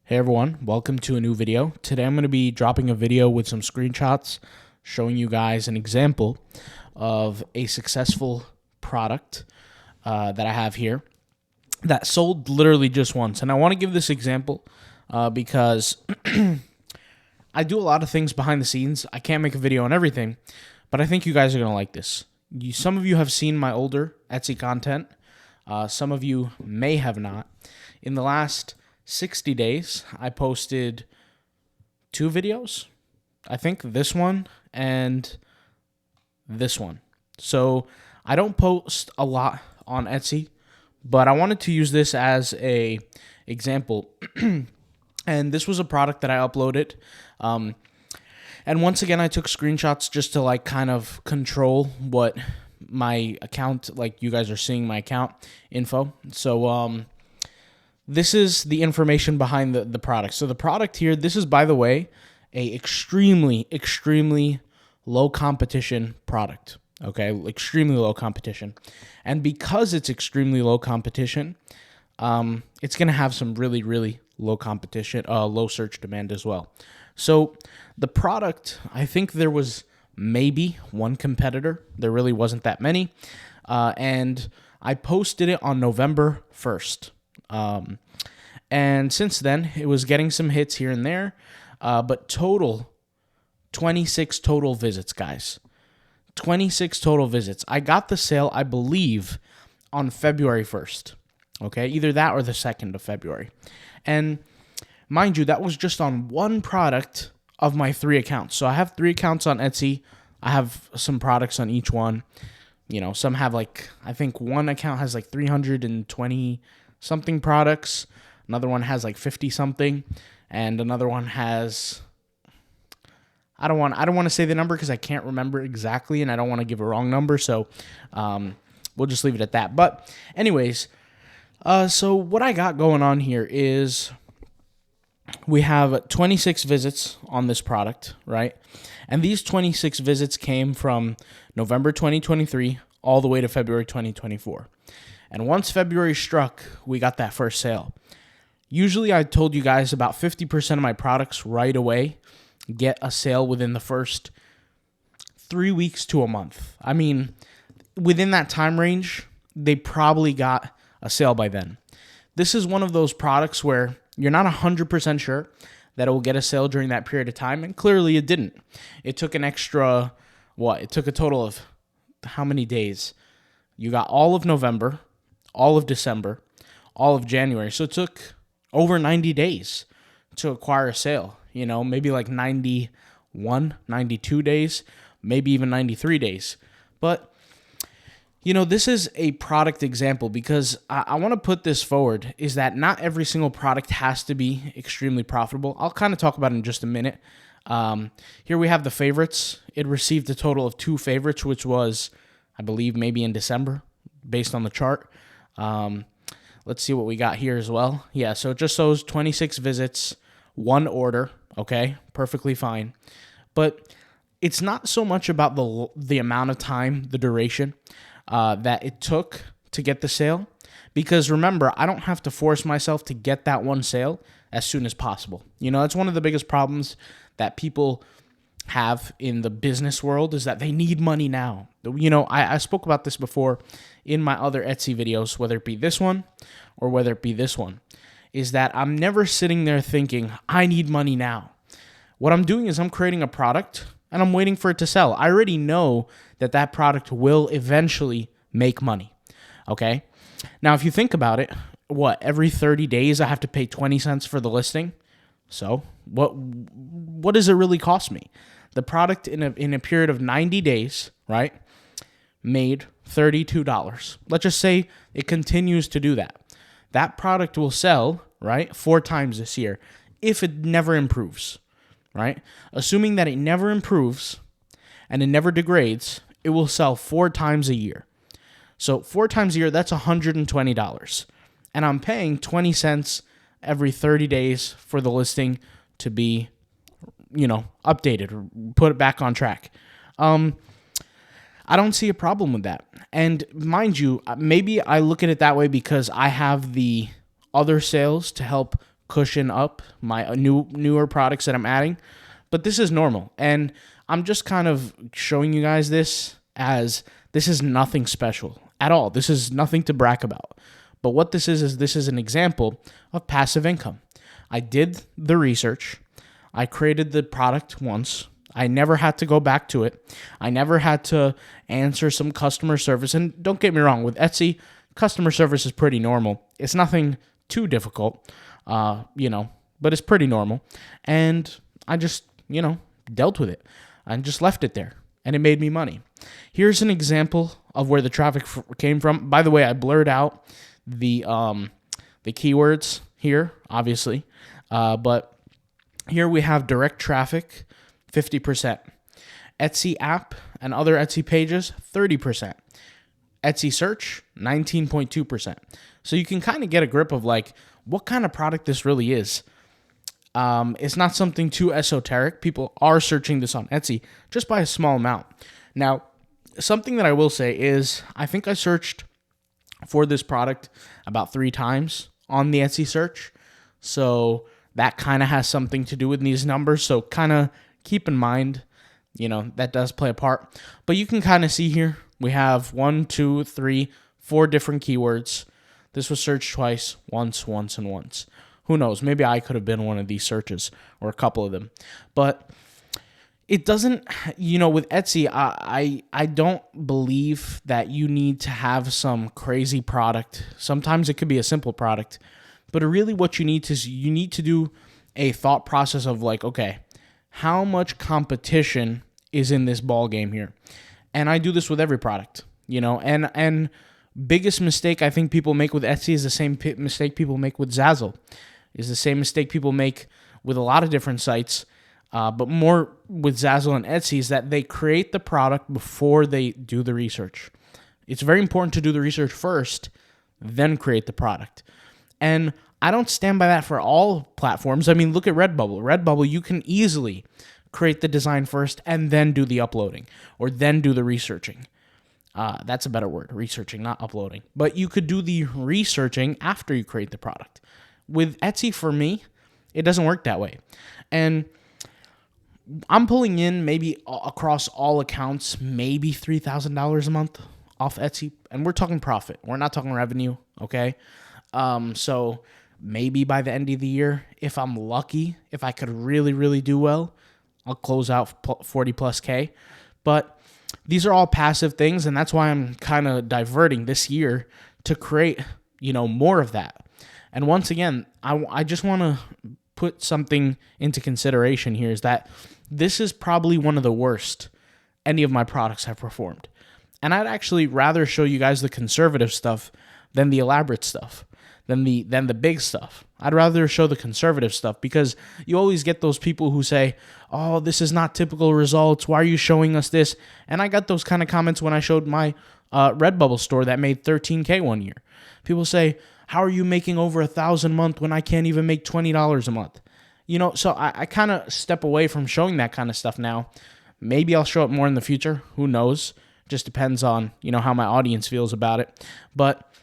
Hey everyone, welcome to a new video. Today I'm going to be dropping a video with some screenshots showing you guys an example of a successful product that I have here that sold literally just once. And I want to give this example because I do a lot of things behind the scenes. I can't make a video on everything, but I think you guys are going to like this. Some of you have seen my older Etsy content. Some of you may have not. In the last 60 days, I posted 2 videos. I think this one and this one. So I don't post a lot on Etsy, but I wanted to use this as a example. And this was a product that I uploaded. And once again, I took screenshots just to like kind of control what my account, like you guys are seeing my account info. So, this is the information behind the product. So the product here, this is, by the way, a extremely low competition product. Okay, extremely low competition. And because it's extremely low competition, it's going to have some really low competition, low search demand as well. So the product, I think there was maybe one competitor. There really wasn't that many. And I posted it on November 1st. And since then, it was getting some hits here and there, but 26 total visits, guys. 26 total visits. I got the sale, I believe, on February 1st. Okay, either that or the 2nd of February. And mind you, that was just on one product of my 3 accounts. So I have 3 accounts on Etsy. I have some products on each one. You know, some have like, I think one account has like 320 something products, another one has like 50 something, and another one has, I don't want to say the number because I can't remember exactly, and I don't want to give a wrong number, so we'll just leave it at that. But anyways, so what I got going on here is we have 26 visits on this product, right? And these 26 visits came from November 2023 all the way to February 2024. And once February struck, we got that first sale. Usually I told you guys about 50% of my products right away get a sale within the first 3 weeks to a month. I mean, within that time range, they probably got a sale by then. This is one of those products where you're not 100% sure that it will get a sale during that period of time, and clearly it didn't. It took an extra, It took a total of how many days? You got all of November, all of December, all of January. So it took over 90 days to acquire a sale. You know, maybe like 91, 92 days, maybe even 93 days. But, you know, this is a product example because I want to put this forward, is that not every single product has to be extremely profitable. I'll kind of talk about it in just a minute. Here we have the favorites. It received a total of 2 favorites, which was, I believe, maybe in December, based on the chart. Let's see what we got here as well. Yeah, so it just shows 26 visits, 1 order. Okay, perfectly fine. But it's not so much about the amount of time, the duration that it took to get the sale. Because remember, I don't have to force myself to get that one sale as soon as possible. You know, that's one of the biggest problems that people have in the business world, is that they need money now. You know, I spoke about this before in my other Etsy videos, whether it be this one or whether it be this one, is that I'm never sitting there thinking, I need money now. What I'm doing is I'm creating a product and I'm waiting for it to sell. I already know that that product will eventually make money. Okay? Now, if you think about it, every 30 days I have to pay 20 cents for the listing? So what does it really cost me? The product in a period of 90 days, right, made $32. Let's just say it continues to do that. That product will sell, right, 4 times this year if it never improves, right? Assuming that it never improves and it never degrades, it will sell 4 times a year. So 4 times a year, that's $120. And I'm paying 20 cents every 30 days for the listing to be, you know, updated or put it back on track. I don't see a problem with that. And mind you, maybe I look at it that way because I have the other sales to help cushion up my newer products that I'm adding, but this is normal. And I'm just kind of showing you guys this as this is nothing special at all. This is nothing to brag about. But what this is this is an example of passive income. I did the research. I created the product once. I never had to go back to it. I never had to answer some customer service. And don't get me wrong, with Etsy, customer service is pretty normal. It's nothing too difficult, but it's pretty normal. And I just, dealt with it. I just left it there, and it made me money. Here's an example of where the traffic came from. By the way, I blurred out the keywords here, obviously, but here we have direct traffic, 50%. Etsy app and other Etsy pages, 30%. Etsy search, 19.2%. So you can kind of get a grip of like what kind of product this really is. It's not something too esoteric. People are searching this on Etsy just by a small amount. Now, something that I will say is I think I searched for this product about 3 times on the Etsy search. So that kind of has something to do with these numbers. So kind of keep in mind, that does play a part. But you can kind of see here, we have 1, 2, 3, 4 different keywords. This was searched twice, once, and once. Who knows? Maybe I could have been one of these searches or a couple of them. But it doesn't, with Etsy, I don't believe that you need to have some crazy product. Sometimes it could be a simple product. But really what you need to do a thought process of like, okay, how much competition is in this ball game here? And I do this with every product, and biggest mistake I think people make with Etsy is the same mistake people make with Zazzle, is the same mistake people make with a lot of different sites, but more with Zazzle and Etsy is that they create the product before they do the research. It's very important to do the research first, then create the product. And I don't stand by that for all platforms. I mean, look at Redbubble. Redbubble, you can easily create the design first and then do the uploading or then do the researching. That's a better word, researching, not uploading. But you could do the researching after you create the product. With Etsy, for me, it doesn't work that way. And I'm pulling in maybe across all accounts, maybe $3,000 a month off Etsy. And we're talking profit. We're not talking revenue, okay? So maybe by the end of the year, if I'm lucky, if I could really, really do well, I'll close out 40 plus K. But these are all passive things, and that's why I'm kind of diverting this year to create, more of that. And once again, I just want to put something into consideration here is that this is probably one of the worst any of my products have performed. And I'd actually rather show you guys the conservative stuff than the elaborate stuff, than the big stuff. I'd rather show the conservative stuff because you always get those people who say, oh, this is not typical results. Why are you showing us this? And I got those kind of comments when I showed my Redbubble store that made $13K one year. People say, how are you making over $1,000 a month when I can't even make $20 a month? So I kind of step away from showing that kind of stuff now. Maybe I'll show it more in the future. Who knows? Just depends on, how my audience feels about it. But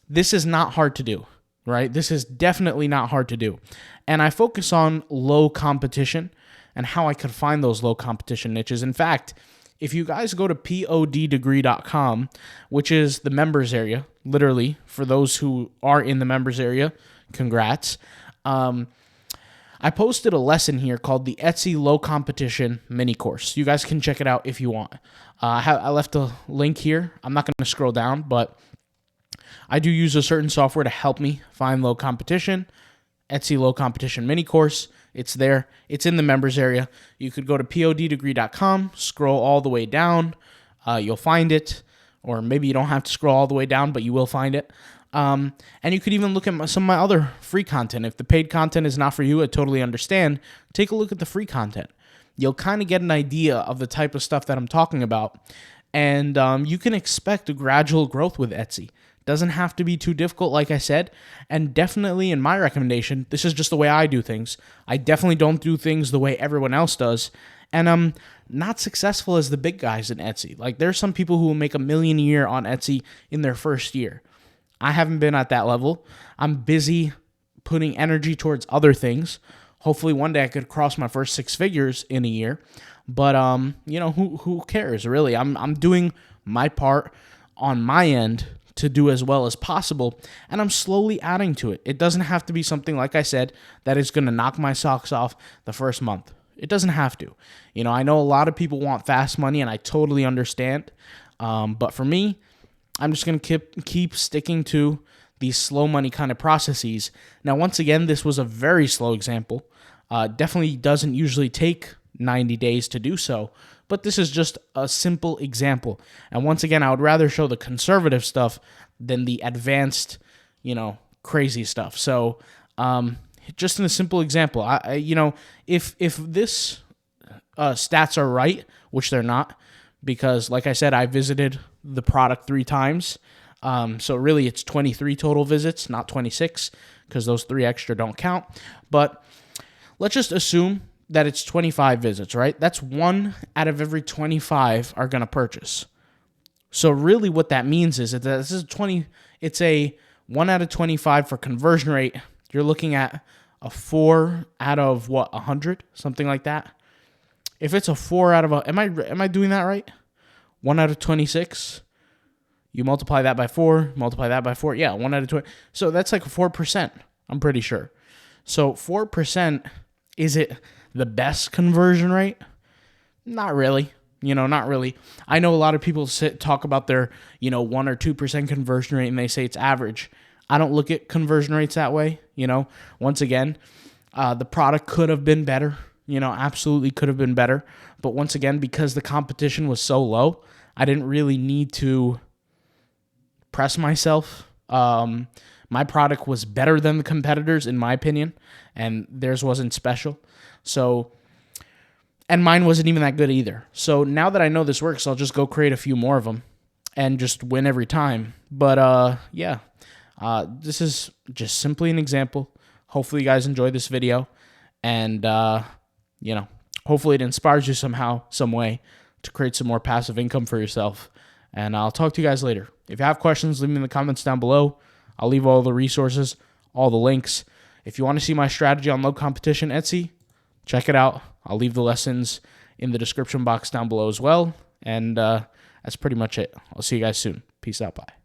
this is not hard to do, right? This is definitely not hard to do. And I focus on low competition and how I could find those low competition niches. In fact, if you guys go to poddegree.com, which is the members area, literally, for those who are in the members area, congrats. I posted a lesson here called the Etsy Low Competition Mini Course. You guys can check it out if you want. I left a link here. I'm not going to scroll down, but I do use a certain software to help me find low competition. Etsy Low Competition Mini Course. It's there. It's in the members area. You could go to poddegree.com, scroll all the way down. You'll find it. Or maybe you don't have to scroll all the way down, but you will find it. And you could even look at some of my other free content. If the paid content is not for you, I totally understand. Take a look at the free content. You'll kind of get an idea of the type of stuff that I'm talking about. And you can expect a gradual growth with Etsy. Doesn't have to be too difficult, like I said. And definitely, in my recommendation, this is just the way I do things. I definitely don't do things the way everyone else does. And I'm not successful as the big guys in Etsy. Like, there's some people who will make $1 million a year on Etsy in their first year. I haven't been at that level. I'm busy putting energy towards other things. Hopefully one day I could cross my first 6 figures in a year. But who cares really? I'm doing my part on my end to do as well as possible, and I'm slowly adding to it. It doesn't have to be something, like I said, that is going to knock my socks off the first month. It doesn't have to. I know a lot of people want fast money, and I totally understand. But for me, I'm just going to keep sticking to these slow money kind of processes. Now, once again, this was a very slow example. Definitely doesn't usually take 90 days to do so, but this is just a simple example. And once again, I would rather show the conservative stuff than the advanced, crazy stuff. So, just in a simple example, if this stats are right, which they're not, because like I said, I visited the product 3 times. So really it's 23 total visits, not 26, because those 3 extra don't count. But let's just assume that it's 25 visits, right? That's 1 out of every 25 are going to purchase. So really what that means is that this is it's a 1 out of 25 for conversion rate. You're looking at a 4 out of 100, something like that. If it's a 4 out of am I doing that right? 1 out of 26. You multiply that by 4, multiply that by 4. Yeah, 1 out of 20. So that's like 4%, I'm pretty sure. So 4%, is it the best conversion rate? Not really. Not really. I know a lot of people talk about their, 1 or 2% conversion rate, and they say it's average. I don't look at conversion rates that way. Once again, the product could have been better. Absolutely could have been better. But once again, because the competition was so low, I didn't really need to press myself. My product was better than the competitors, in my opinion, and theirs wasn't special. So, and mine wasn't even that good either. So now that I know this works, I'll just go create a few more of them and just win every time. But this is just simply an example. Hopefully you guys enjoyed this video, and hopefully it inspires you somehow, some way to create some more passive income for yourself. And I'll talk to you guys later. If you have questions, leave them in the comments down below. I'll leave all the resources, all the links. If you want to see my strategy on low competition Etsy, check it out. I'll leave the lessons in the description box down below as well. And that's pretty much it. I'll see you guys soon. Peace out. Bye.